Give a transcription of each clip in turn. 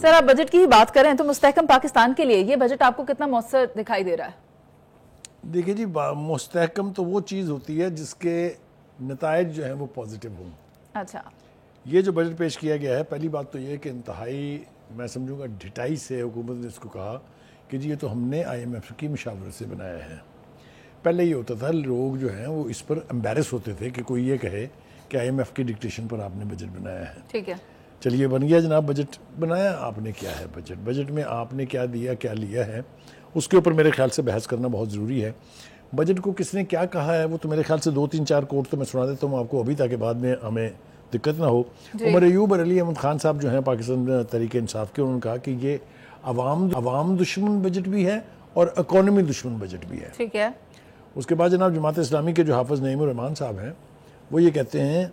سر آپ بجٹ کی ہی بات کریں تو مستحکم پاکستان کے لیے یہ بجٹ آپ کو کتنا مؤثر دکھائی دے رہا ہے؟ دیکھیں جی، مستحکم تو وہ چیز ہوتی ہے جس کے نتائج جو ہیں وہ پازیٹیو ہوں۔ اچھا، یہ جو بجٹ پیش کیا گیا ہے، پہلی بات تو یہ کہ انتہائی میں سمجھوں گا ڈھٹائی سے حکومت نے اس کو کہا کہ جی یہ تو ہم نے آئی ایم ایف کی مشاورت سے بنایا ہے۔ پہلے یہ ہوتا تھا لوگ جو ہیں وہ اس پر امبیرس ہوتے تھے کہ کوئی یہ کہے کہ آئی ایم ایف کی ڈکٹیشن پر آپ نے بجٹ بنایا ہے۔ ٹھیک ہے، چلیے بن گیا جناب، بجٹ بنایا آپ نے، کیا ہے بجٹ میں آپ نے کیا دیا کیا لیا ہے، اس کے اوپر میرے خیال سے بحث کرنا بہت ضروری ہے۔ بجٹ کو کس نے کیا کہا ہے وہ تو میرے خیال سے 2-3-4 کوٹ تو میں سنا دیتا ہوں آپ کو ابھی، تاکہ بعد میں ہمیں دقت نہ ہو۔ عمر ایوب اور علی احمد خان صاحب جو ہیں پاکستان تحریک انصاف کے، انہوں نے کہا کہ یہ عوام دشمن بجٹ بھی ہے اور اکانومی دشمن بجٹ بھی ہے۔ ٹھیک ہے۔ اس کے بعد جناب جماعت اسلامی کے جو حافظ نعیم الرحمان صاحب ہیں وہ یہ کہتے ہیں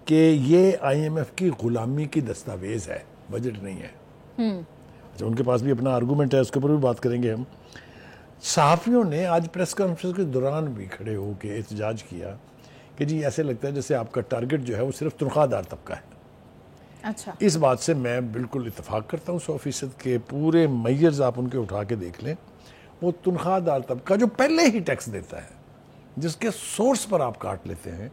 کہ یہ آئی ایم ایف کی غلامی کی دستاویز ہے، بجٹ نہیں ہے۔ اچھا، ان کے پاس بھی اپنا آرگومنٹ ہے، اس کے اوپر بھی بات کریں گے ہم۔ صحافیوں نے آج پریس کانفرنس کے دوران بھی کھڑے ہو کے احتجاج کیا کہ جی ایسے لگتا ہے جیسے آپ کا ٹارگٹ جو ہے وہ صرف تنخواہ دار طبقہ ہے۔ اچھا، اس بات سے میں بالکل اتفاق کرتا ہوں 100% کے پورے میئرز آپ ان کے اٹھا کے دیکھ لیں، وہ تنخواہ دار طبقہ جو پہلے ہی ٹیکس دیتا ہے، جس کے سورس پر آپ کاٹ لیتے ہیں،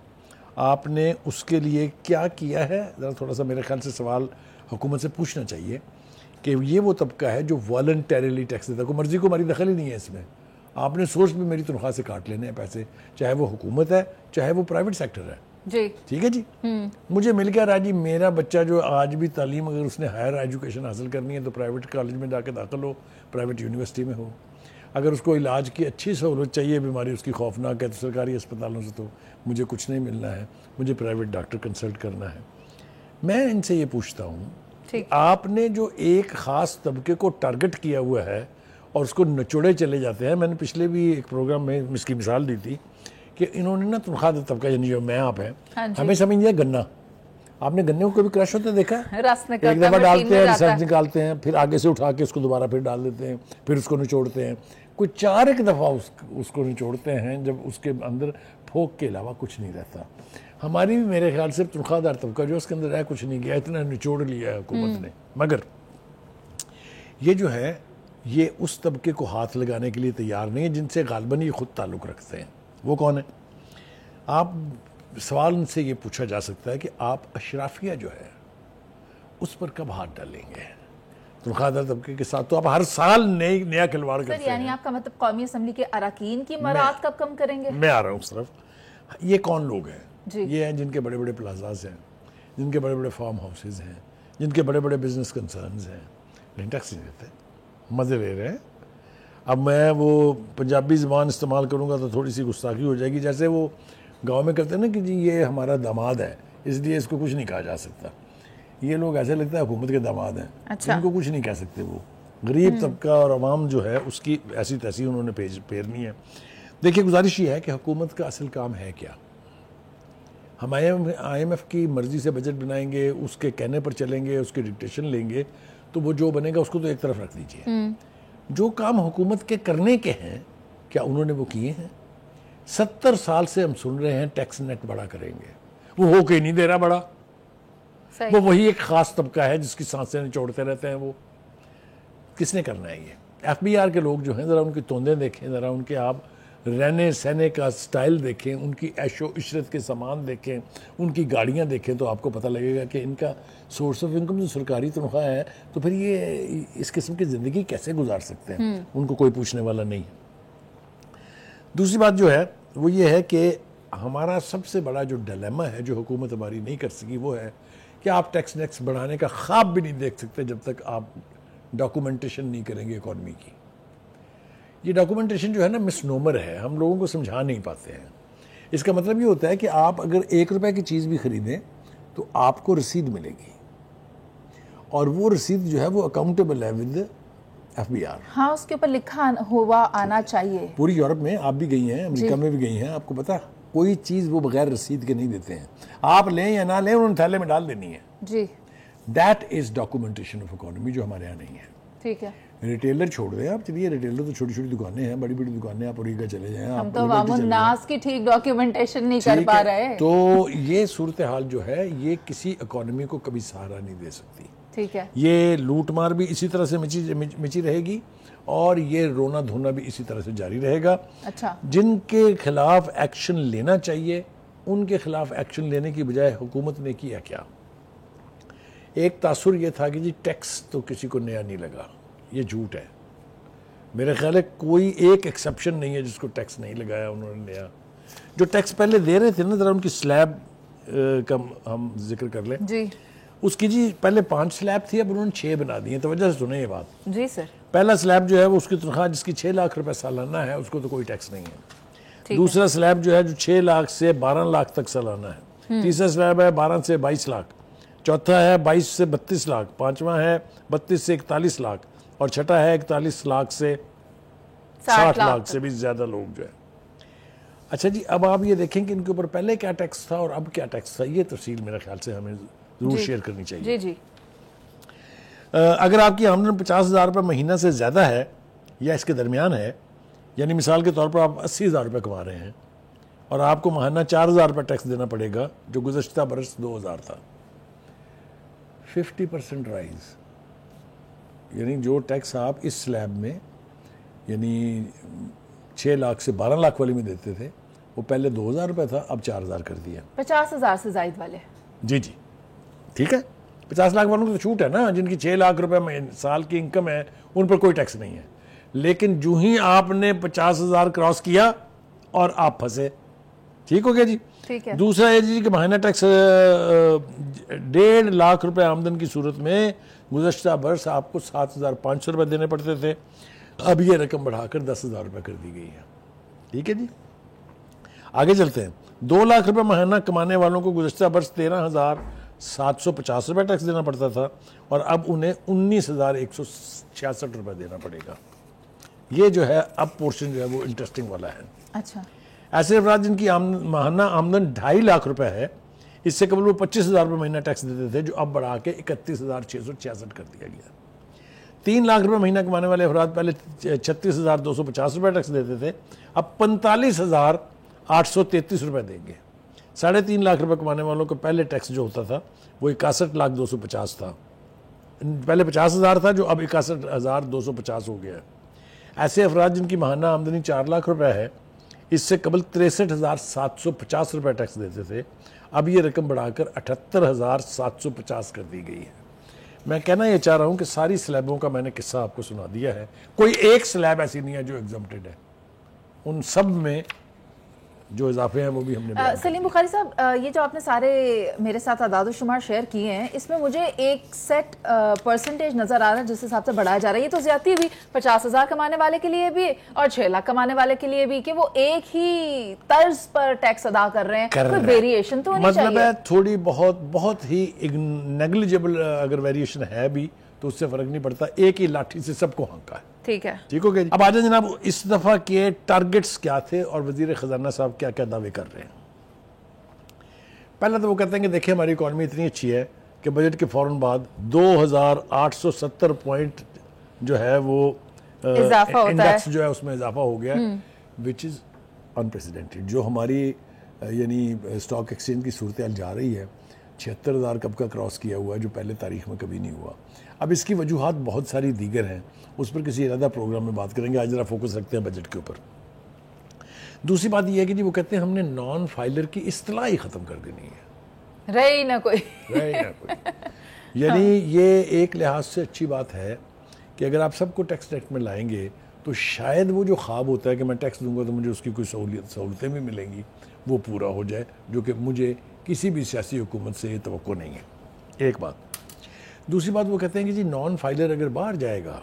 آپ نے اس کے لیے کیا کیا ہے؟ ذرا تھوڑا سا میرے خیال سے سوال حکومت سے پوچھنا چاہیے کہ یہ وہ طبقہ ہے جو والنٹیریلی ٹیکس دیتا ہے، کوئی مرضی کو ہماری دخل ہی نہیں ہے اس میں، آپ نے سورس بھی میری تنخواہ سے کاٹ لینے ہیں پیسے، چاہے وہ حکومت ہے چاہے وہ پرائیویٹ سیکٹر ہے۔ جی ٹھیک ہے جی، مجھے مل گیا راجی، میرا بچہ جو آج بھی تعلیم اگر اس نے ہائر ایجوکیشن حاصل کرنی ہے تو پرائیویٹ کالج میں جا کے داخل ہو، پرائیویٹ یونیورسٹی میں ہو۔ اگر اس کو علاج کی اچھی سہولت چاہیے، بیماری اس کی خوفناک ہے، تو سرکاری اسپتالوں سے تو مجھے کچھ نہیں ملنا ہے، مجھے پرائیویٹ ڈاکٹر کنسلٹ کرنا ہے۔ میں ان سے یہ پوچھتا ہوں، آپ نے جو ایک خاص طبقے کو ٹارگٹ کیا ہوا ہے اور اس کو نچوڑے چلے جاتے ہیں، میں نے پچھلے بھی ایک پروگرام میں اس کی مثال دی تھی کہ انہوں نے نا تنخواہ دار طبقہ یعنی جو میں آپ ہیں، ہمیں سمجھ لیا گنا، آپ نے گنے کو کبھی کرش ہوتے دیکھا؟ ایک دفعہ ڈالتے ہیں، ریسرچ نکالتے ہیں، پھر آگے سے اٹھا کے اس کو دوبارہ پھر ڈال دیتے ہیں، پھر اس کو نچوڑتے ہیں، کوئی 4 دفعہ اس کو نچوڑتے ہیں جب اس کے اندر پھوک کے علاوہ کچھ نہیں رہتا۔ ہماری بھی میرے خیال سے تنخواہ دار طبقہ جو اس کے اندر ہے کچھ نہیں گیا، اتنا نچوڑ لیا ہے حکومت نے۔ مگر یہ جو ہے یہ اس طبقے کو ہاتھ لگانے کے لیے تیار نہیں ہے جن سے غالباً یہ خود تعلق رکھتے ہیں۔ وہ کون ہے؟ آپ سوال ان سے یہ پوچھا جا سکتا ہے کہ آپ اشرافیہ جو ہے اس پر کب ہاتھ ڈالیں گے؟ تنخواہ دار طبقے کے ساتھ تو آپ ہر سال نیا کھلواڑ کرتے ہیں۔ یعنی آپ کا مطلب قومی اسمبلی کے اراکین کی مراعات کب کم کریں گے؟ میں آ رہا ہوں اس طرف۔ یہ کون لوگ ہیں؟ یہ ہیں جن کے بڑے بڑے پلازاز ہیں، جن کے بڑے بڑے فارم ہاؤسز ہیں، جن کے بڑے بڑے بزنس کنسرنز ہیں، لیکن ٹیکس نہیں دیتے، مزے لے رہے ہیں۔ اب میں وہ پنجابی زبان استعمال کروں گا تو تھوڑی سی گستاخی ہو جائے گی، جیسے وہ گاؤں میں کرتے ہیں نا کہ جی یہ ہمارا داماد ہے اس لیے اس کو کچھ نہیں کہا جا سکتا۔ یہ لوگ ایسے لگتا ہے حکومت کے داماد ہیں، ان کو کچھ نہیں کہہ سکتے۔ وہ غریب طبقہ اور عوام جو ہے اس کی ایسی تیسی انہوں نے پھیرنی ہے۔ دیکھیے گزارش یہ ہے کہ حکومت کا اصل کام ہے کیا؟ ہم آئی ایم ایف کی مرضی سے بجٹ بنائیں گے، اس کے کہنے پر چلیں گے، اس کی ڈکٹیشن لیں گے تو وہ جو بنے گا اس کو تو ایک طرف رکھ دیجئے۔ جو کام حکومت کے کرنے کے ہیں کیا انہوں نے وہ کیے ہیں؟ 70 سال سے ہم سن رہے ہیں ٹیکس نیٹ بڑا کریں گے، وہ ہو کے نہیں دے رہا بڑا۔ وہ وہی ایک خاص طبقہ ہے جس کی سانسیں نچوڑتے رہتے ہیں۔ وہ کس نے کرنا ہے؟ یہ ایف بی آر کے لوگ جو ہیں، ذرا ان کی توندیں دیکھیں، ذرا ان کے آپ رہنے سہنے کا سٹائل دیکھیں، ان کی عیش و عشرت کے سامان دیکھیں، ان کی گاڑیاں دیکھیں تو آپ کو پتہ لگے گا کہ ان کا سورس آف انکم جو سرکاری تنخواہ ہے، تو پھر یہ اس قسم کی زندگی کیسے گزار سکتے ہیں؟ ان کو کوئی پوچھنے والا نہیں۔ دوسری بات جو ہے وہ یہ ہے کہ ہمارا سب سے بڑا جو ڈیلیما ہے جو حکومت ہماری نہیں کر سکی وہ ہے کہ آپ ٹیکس نیکس بڑھانے کا خواب بھی نہیں دیکھ سکتے جب تک آپ ڈاکومنٹیشن نہیں کریں گے اکانومی کی۔ یہ ڈاکومنٹیشن جو ہے نا مس نومر ہے، ہم لوگوں کو سمجھا نہیں پاتے ہیں۔ اس کا مطلب یہ ہوتا ہے کہ آپ اگر 1 روپے کی چیز بھی خریدیں تو آپ کو رسید ملے گی، اور وہ رسید جو ہے وہ اکاؤنٹیبل ہے ود ایف بی آر۔ ہاں، اس کے اوپر لکھا ہوا آنا چاہیے۔ پوری یورپ میں آپ بھی گئی ہیں، امریکہ میں بھی گئی ہیں، آپ کو پتا کوئی چیز وہ بغیر رسید کے نہیں دیتے ہیں، آپ لیں یا نہ لیں انہوں نے تھیلے میں ڈال دینی ہے۔ جی، that is documentation of economy, جو ہمارے یہاں نہیں ہے۔ ٹھیک ہے۔ ریٹیلر چھوڑ دیں آپ، چلیے ریٹیلر تو چھوٹی چھوٹی دکانیں ہیں، بڑی بڑی دکانیں آپ اوریگا چلے جائیں، ہم تو عوام الناس کی ٹھیک ڈاکیومنٹیشن نہیں کر پا رہے۔ تو یہ صورتحال جو ہے یہ کسی اکانومی کو کبھی سہارا نہیں دے سکتی۔ ٹھیک ہے. یہ لوٹ مار بھی اسی طرح سے مچی رہے گی اور یہ رونا دھونا بھی اسی طرح سے جاری رہے گا. اچھا. جن کے خلاف ایکشن لینا چاہیے ان کے خلاف ایکشن لینے کی بجائے حکومت نے کیا کیا؟ ایک تاثر یہ تھا کہ جی ٹیکس تو کسی کو نیا نہیں لگا. یہ جھوٹ ہے. میرے خیال ہے کوئی ایک ایکسیپشن نہیں ہے جس کو ٹیکس نہیں لگایا انہوں نے نیا. جو ٹیکس پہلے دے رہے تھے نا، ذرا ان کی سلیب کا ہم ذکر کر لیں. جی. اس کی جی پہلے 5 سلیب تھی، اب انہوں نے 6 بنا دی ہیں. توجہ سے سنیں یہ بات. جی سر. پہلا سلیب جو ہے وہ اس کی تنخواہ جس کی 6 لاکھ روپے سالانہ ہے اس کو تو کوئی ٹیکس نہیں ہے. دوسرا سلیب جو ہے جو 6 لاکھ سے 12 لاکھ تک سالانہ ہے. تیسرا سلیب ہے 12 سے 22 لاکھ. چوتھا ہے 22 سے 32 لاکھ. پانچواں ہے 32 سے 41 لاکھ. اور چھٹا ہے 41 لاکھ سے 60 لاکھ سے بھی زیادہ لوگ جو ہے. اچھا جی، اب آپ یہ دیکھیں کہ ان کے اوپر پہلے کیا ٹیکس تھا اور اب کیا ٹیکس تھا. یہ تفصیل میرے خیال سے ہمیں ضرور شیئر کرنی چاہیے. جی جی. اگر آپ کی آمدن 50,000 روپے مہینہ سے زیادہ ہے یا اس کے درمیان ہے، یعنی مثال کے طور پر آپ 80,000 روپے کما رہے ہیں اور آپ کو ماہانہ 4,000 روپے ٹیکس دینا پڑے گا جو گزشتہ برس 2,000 تھا. 50% رائز، یعنی جو ٹیکس آپ اس سلیب میں یعنی 6 لاکھ سے 12 لاکھ والے میں دیتے تھے وہ پہلے 2,000 روپے تھا، اب 4,000 کر دیا. 50,000 سے زائد والے. جی جی ٹھیک ہے. 50 لاکھ والوں کو تو چھوٹ ہے نا، جن کی 6 لاکھ روپے سال کی انکم ہے ان پر کوئی ٹیکس نہیں ہے. لیکن جو ہی آپ نے 50,000 کراس کیا اور آپ پھنسے. ٹھیک ہو گیا جی. دوسرا یہ جی کہ ماہانہ ٹیکس 1.5 لاکھ روپے آمدن کی صورت میں گزشتہ برس آپ کو 7,500 روپے دینے پڑتے تھے، اب یہ رقم بڑھا کر 10,000 روپے کر دی گئی ہے. ٹھیک ہے جی. آگے چلتے ہیں. 2 لاکھ روپے ماہانہ کمانے والوں کو گزشتہ برس 13,750 روپے ٹیکس دینا پڑتا تھا اور اب انہیں 19,166 روپے دینا پڑے گا. یہ جو ہے اب پورشن جو ہے وہ انٹرسٹنگ والا ہے. اچھا. ایسے افراد جن کی ماہانہ آمدن 2.5 لاکھ روپے ہے، اس سے قبل وہ 25,000 روپے مہینہ ٹیکس دیتے تھے جو اب بڑھا کے 31,666 کر دیا گیا. 3 لاکھ روپے مہینہ کمانے والے افراد پہلے 36,250 روپے ٹیکس دیتے تھے، اب 45,833 روپے دیں گے. 3.5 لاکھ روپے کمانے والوں کو پہلے ٹیکس جو ہوتا تھا وہ 61,250 تھا. پہلے 50,000 تھا جو اب 61,250 ہو گیا ہے. ایسے افراد جن کی ماہانہ آمدنی 4 لاکھ روپے ہے، اس سے قبل 63,750 روپے ٹیکس دیتے تھے، اب یہ رقم بڑھا کر 78,750 کر دی گئی ہے. میں کہنا یہ چاہ رہا ہوں کہ ساری سلیبوں کا میں نے قصہ آپ کو سنا دیا ہے. کوئی ایک سلیب ایسی نہیں ہے جو ایگزمپٹڈ ہے. ان سب میں جو اضافے ہیں وہ بھی ہم نے سلیم بخاری صاحب، یہ جو آپ نے سارے میرے ساتھ اعداد و شمار شیئر کیے ہیں، اس میں مجھے ایک سیٹ پرسنٹیج نظر آ رہا ہے جس حساب سے بڑھایا جا رہا ہے. یہ تو زیادتی بھی 50,000 کمانے والے کے لیے بھی اور 6 لاکھ کمانے والے کے لیے بھی کہ وہ ایک ہی طرز پر ٹیکس ادا کر رہے ہیں. کوئی ویریشن تو نہیں چاہیے. مطلب ہے تھوڑی بہت ہی نیگلیجبل اگر ویریشن ہے بھی تو اس سے فرق نہیں پڑتا. ایک ہی لاٹھی سے سب کو ہانکا ہے. ٹھیک ہے. ٹھیک ہو گیا. اب آجائیں جناب، اس دفعہ کے ٹارگٹس کیا تھے اور وزیر خزانہ صاحب کیا کیا دعوے کر رہے ہیں. پہلا تو وہ کہتے ہیں کہ دیکھیں ہماری اکانومی اتنی اچھی ہے کہ بجٹ کے فوراً بعد 2,870 پوائنٹ جو ہے وہ انڈیکس جو ہے اس میں اضافہ ہو گیا وچ از انپریسیڈنٹڈ. جو ہماری یعنی اسٹاک ایکسچینج کی صورتحال جا رہی ہے، 76,000 کب کا کراس کیا ہوا ہے جو پہلے تاریخ میں کبھی نہیں ہوا. اب اس کی وجوہات بہت ساری دیگر ہیں، اس پر کسی علیحدہ پروگرام میں بات کریں گے. آج ذرا فوکس رکھتے ہیں بجٹ کے اوپر. دوسری بات یہ ہے کہ جی وہ کہتے ہیں ہم نے نان فائلر کی اصطلاح ہی ختم کر دینی ہے. رہی نہ کوئی. یعنی یہ ایک لحاظ سے اچھی بات ہے کہ اگر آپ سب کو ٹیکس نیٹ میں لائیں گے تو شاید وہ جو خواب ہوتا ہے کہ میں ٹیکس دوں گا تو مجھے اس کی کوئی سہولتیں بھی ملیں گی وہ پورا ہو جائے، جو کہ مجھے کسی بھی سیاسی حکومت سے یہ توقع نہیں ہے. ایک بات. دوسری بات وہ کہتے ہیں کہ جی نان فائلر اگر باہر جائے گا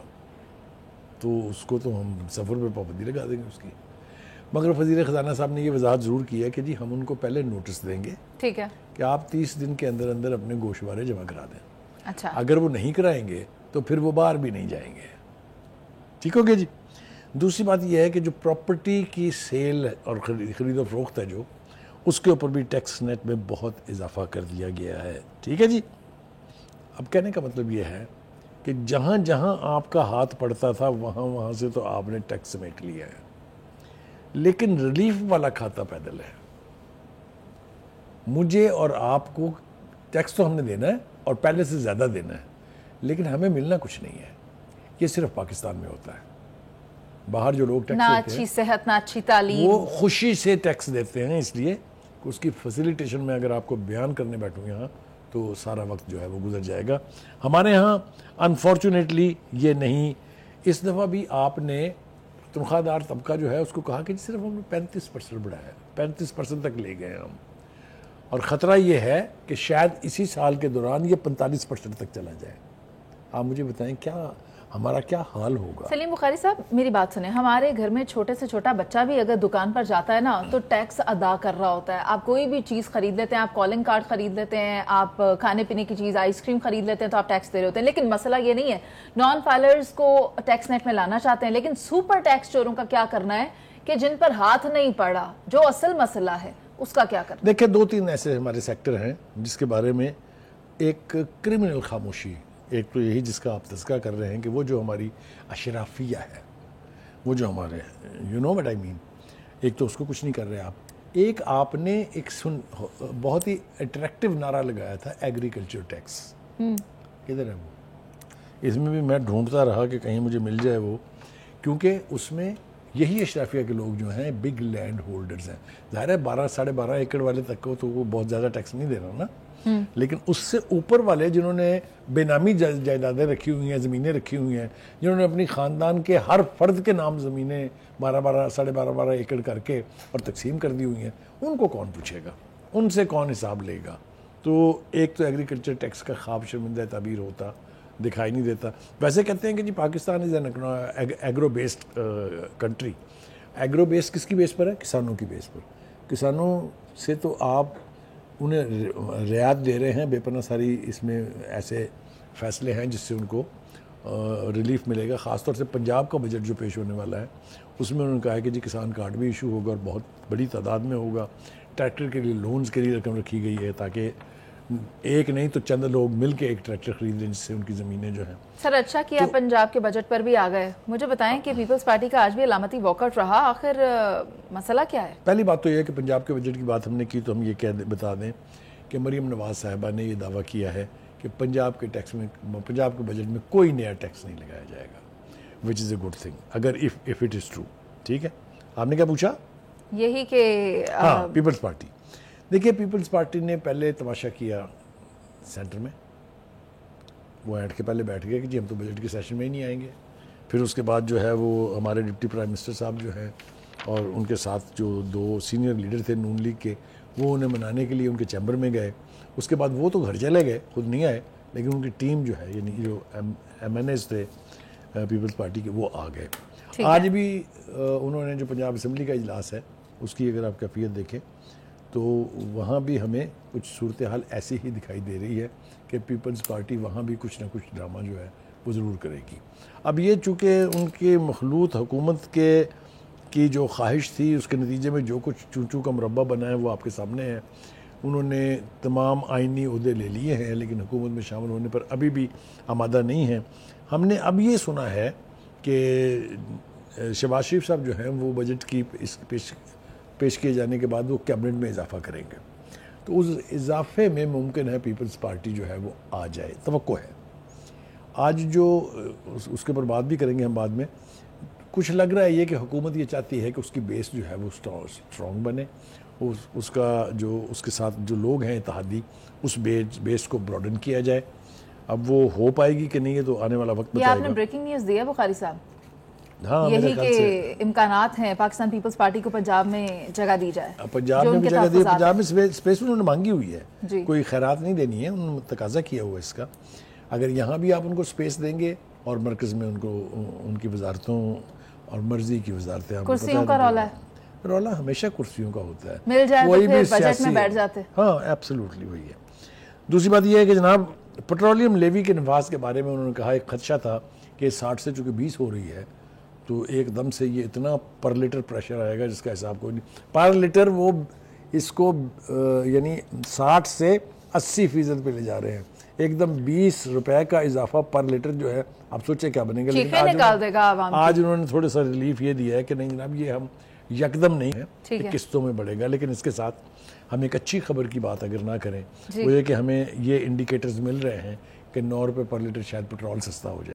تو اس کو تو ہم سفر پہ پابندی لگا دیں گے اس کی. مگر وزیر خزانہ صاحب نے یہ وضاحت ضرور کی ہے کہ جی ہم ان کو پہلے نوٹس دیں گے. ٹھیک ہے. کہ آپ 30 دن کے اندر اندر اپنے گوشوارے جمع کرا دیں. اچھا. اگر وہ نہیں کرائیں گے تو پھر وہ باہر بھی نہیں جائیں گے. ٹھیک ہو گیا جی. دوسری بات یہ ہے کہ جو پراپرٹی کی سیل اور خرید و فروخت ہے جو اس کے اوپر بھی ٹیکس نیٹ میں بہت اضافہ کر دیا گیا ہے. ٹھیک ہے جی. اب کہنے کا مطلب یہ ہے کہ جہاں جہاں آپ کا ہاتھ پڑتا تھا وہاں سے تو آپ نے ٹیکس سمیٹ لیا ہے، لیکن ریلیف والا کھاتا پیدل ہے. مجھے اور آپ کو ٹیکس تو ہم نے دینا ہے اور پہلے سے زیادہ دینا ہے، لیکن ہمیں ملنا کچھ نہیں ہے. یہ صرف پاکستان میں ہوتا ہے. باہر جو لوگ ٹیکس نہ دیتے اچھی ہیں صحت، نہ اچھی تعلیم، وہ خوشی سے ٹیکس دیتے ہیں، اس لیے کہ اس کی فیسیلیٹیشن میں اگر آپ کو بیان کرنے بیٹھوں یہاں تو سارا وقت جو ہے وہ گزر جائے گا. ہمارے ہاں انفارچونیٹلی یہ نہیں. اس دفعہ بھی آپ نے تنخواہ دار طبقہ جو ہے اس کو کہا کہ صرف ہم نے 35% بڑھایا ہے، 35% تک لے گئے ہم، اور خطرہ یہ ہے کہ شاید اسی سال کے دوران یہ 45% تک چلا جائے. آپ مجھے بتائیں کیا ہمارا کیا حال ہوگا؟ سلیم بخاری صاحب میری بات سنیں، ہمارے گھر میں چھوٹے سے چھوٹا بچہ بھی اگر دکان پر جاتا ہے نا تو ٹیکس ادا کر رہا ہوتا ہے. آپ کوئی بھی چیز خرید لیتے ہیں، آپ کالنگ کارڈ خرید لیتے ہیں، آپ کھانے پینے کی چیز آئس کریم خرید لیتے ہیں تو آپ ٹیکس دے رہے ہوتے ہیں. لیکن مسئلہ یہ نہیں ہے. نان فائلرز کو ٹیکس نیٹ میں لانا چاہتے ہیں، لیکن سپر ٹیکس چوروں کا کیا کرنا ہے کہ جن پر ہاتھ نہیں پڑا، جو اصل مسئلہ ہے اس کا کیا کرنا؟ دیکھیں 2-3 ایسے ہمارے سیکٹر ہیں جس کے بارے میں ایک کرمنل خاموشی، ایک تو یہی جس کا آپ تذکرہ کر رہے ہیں کہ وہ جو ہماری اشرافیہ ہے، وہ جو ہمارے یو نو وٹ آئی مین، ایک تو اس کو کچھ نہیں کر رہے آپ. ایک آپ نے ایک بہت ہی اٹریکٹیو نعرہ لگایا تھا ایگریکلچر ٹیکس. کدھر ہے وہ؟ اس میں بھی میں ڈھونڈتا رہا کہ کہیں مجھے مل جائے وہ، کیونکہ اس میں یہی اشرافیہ کے لوگ جو ہیں بگ لینڈ ہولڈرز ہیں. ظاہر ہے 12-12.5 ایکڑ والے تک کو تو وہ بہت زیادہ ٹیکس نہیں دے رہا نا، لیکن اس سے اوپر والے جنہوں نے بے نامی جائیدادیں رکھی ہوئی ہیں، زمینیں رکھی ہوئی ہیں، جنہوں نے اپنی خاندان کے ہر فرد کے نام زمینیں 12-12 ایکڑ کر کے اور تقسیم کر دی ہوئی ہیں، ان کو کون پوچھے گا؟ ان سے کون حساب لے گا؟ تو ایک تو ایگریکلچر ٹیکس کا خواب شرمندہ تعبیر ہوتا دکھائی نہیں دیتا. ویسے کہتے ہیں کہ جی Pakistan is an agro based country. Agro base کس کی بیس پر ہے؟ کسانوں کی بیس پر. کسانوں سے تو آپ انہیں رعایت دے رہے ہیں، بے پناہ ساری اس میں ایسے فیصلے ہیں جس سے ان کو ریلیف ملے گا. خاص طور سے پنجاب کا بجٹ جو پیش ہونے والا ہے اس میں انہوں نے کہا ہے کہ جی کسان کارڈ بھی ایشو ہوگا اور بہت بڑی تعداد میں ہوگا. ٹریکٹر کے لیے لونز کے لیے رقم رکھی گئی ہے تاکہ ایک نہیں تو چند لوگ مل کے ایک ٹریکٹر خرید لیں جس سے ان کی زمینیں جو ہیں. سر اچھا کیا پنجاب کے بجٹ پر بھی آ گئے. مجھے بتائیں کہ پیپلز پارٹی کا آج بھی علامتی واک آؤٹ رہا، آخر مسئلہ کیا ہے؟ پہلی بات تو یہ ہے کہ پنجاب کے بجٹ کی بات ہم نے کی تو ہم یہ بتا دیں کہ مریم نواز صاحبہ نے یہ دعویٰ کیا ہے کہ پنجاب کے ٹیکس میں، پنجاب کے بجٹ میں کوئی نیا ٹیکس نہیں لگایا جائے گا، وچ از اے گڈ تھنگ اگر اف اٹ از ٹرو. ٹھیک ہے، آپ نے کیا پوچھا؟ یہی کہ ہاں پیپلز پارٹی. دیکھیے پیپلز پارٹی نے پہلے تماشا کیا سینٹر میں، وہ اینڈ کے پہلے بیٹھ گئے کہ جی ہم تو بجٹ کے سیشن میں ہی نہیں آئیں گے. پھر اس کے بعد جو ہے وہ ہمارے ڈپٹی پرائم منسٹر صاحب جو ہیں اور ان کے ساتھ جو 2 سینئر لیڈر تھے نون لیگ کے، وہ انہیں منانے کے لیے ان کے چیمبر میں گئے. اس کے بعد وہ تو گھر چلے گئے، خود نہیں آئے، لیکن ان کی ٹیم جو ہے یعنی جو ایم این ایز تھے پیپلز پارٹی کے وہ آ گئے. آج بھی انہوں نے جو پنجاب اسمبلی کا اجلاس ہے اس کی اگر آپ کیفیت دیکھیں تو وہاں بھی ہمیں کچھ صورتحال ایسی ہی دکھائی دے رہی ہے کہ پیپلز پارٹی وہاں بھی کچھ نہ کچھ ڈرامہ جو ہے وہ ضرور کرے گی. اب یہ چونکہ ان کی مخلوط حکومت کی جو خواہش تھی اس کے نتیجے میں جو کچھ چونچوں کا مربع بنا ہے وہ آپ کے سامنے ہے. انہوں نے تمام آئینی عہدے لے لیے ہیں لیکن حکومت میں شامل ہونے پر ابھی بھی آمادہ نہیں ہیں. ہم نے اب یہ سنا ہے کہ شہباز شریف صاحب جو ہیں وہ بجٹ کی پیش کیے جانے کے بعد وہ کیبنٹ میں اضافہ کریں گے، تو اس اضافے میں ممکن ہے پیپلز پارٹی جو ہے وہ آ جائے، توقع ہے. آج جو اس کے اوپر بات بھی کریں گے ہم بعد میں. کچھ لگ رہا ہے یہ کہ حکومت یہ چاہتی ہے کہ اس کی بیس جو ہے وہ اسٹرانگ بنے، اس کا جو اس کے ساتھ جو لوگ ہیں اتحادی اس بیس کو براڈن کیا جائے. اب وہ ہو پائے گی کہ نہیں ہے تو آنے والا وقت بتائے گا. یہ آپ نے بریکنگ نیوز دیا بخاری صاحب؟ ہاں یہی کہ امکانات ہیں پاکستان پیپلز پارٹی کو پنجاب میں جگہ دی جائے. پنجاب میں بھی جگہ دی، پنجاب میں اسپیس انہوں نے مانگی ہوئی ہے، کوئی خیرات نہیں دینی ہے، انہوں نے تقاضا کیا ہوا ہے اس کا. اگر یہاں بھی آپ ان کو اسپیس دیں گے اور مرکز میں ان کو ان کی وزارتوں اور مرضی کی وزارتیں، کرسیوں کا رولا ہے، رولا ہمیشہ کرسیوں کا ہوتا ہے، مل جائے تو پھر بجٹ میں بیٹھ جاتے. ہاں ایبسلیوٹلی وہی ہے. دوسری بات یہ ہے کہ جناب پیٹرولیم لیوی کے نفاذ کے بارے میں انہوں نے کہا ایک خدشہ تھا کہ 60 سے چونکہ 20 ہو رہی ہے تو ایک دم سے یہ اتنا پر لیٹر پریشر آئے گا جس کا حساب کوئی نہیں. پر لیٹر وہ اس کو یعنی 60 سے 80% پہ لے جا رہے ہیں، ایک دم 20 روپے کا اضافہ پر لیٹر جو ہے. آپ سوچیں کیا بنے گا. لیکن آج انہوں نے تھوڑا سا ریلیف یہ دیا ہے کہ نہیں جناب یہ ہم یکدم نہیں ہے، قسطوں میں بڑھے گا. لیکن اس کے ساتھ ہم ایک اچھی خبر کی بات اگر نہ کریں وہ یہ کہ ہمیں یہ انڈیکیٹرز مل رہے ہیں کہ 9 روپے پر لیٹر شاید پیٹرول سستا ہو جائے.